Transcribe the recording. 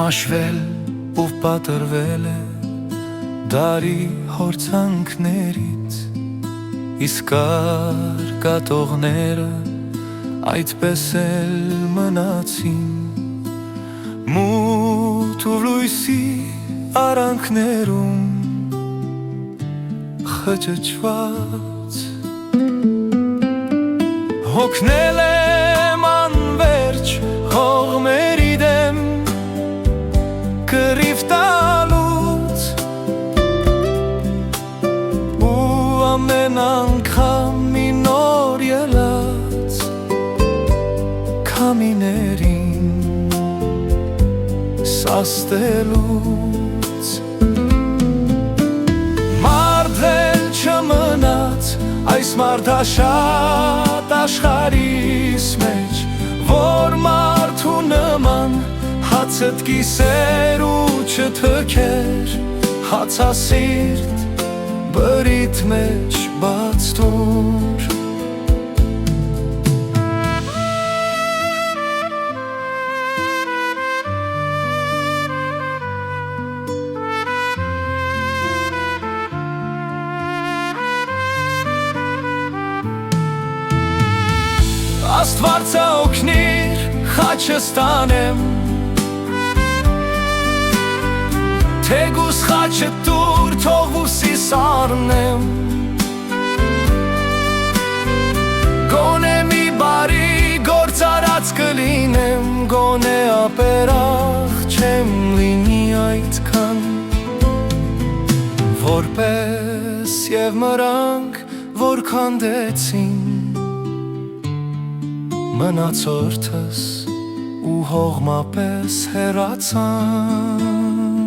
մաշվել ու պատրվել է դարի հորձանքներից, իսկ արկատողները այդպես էլ մնացին մութ ու լույսի արանքներում խճճված։ Հոգնել եմ անվերջ հողմերի դեմ կռիվ տալուց, ու ամեն անգամ մի նոր ելած քամիներին սաստելուց։ Մարդել չմնաց այս մարդաշատ աշխարհիս մեջ, որ մարդու նման հացդ կիսեր ու չթքեր, հացասիրտ բրիտ մեջ բաց թուր։ Աստվածը օգնիր, խաչս տանեմ, թեգուս խաչը տուր, թող ուսիս առնեմ, գոնե մի բարի գործ արած կլինեմ, գոնե ապերախ չեմ լինի այդքան, որպես և մրանք, որ քանդեցին մնացորդս ու հողմապես հեռացան։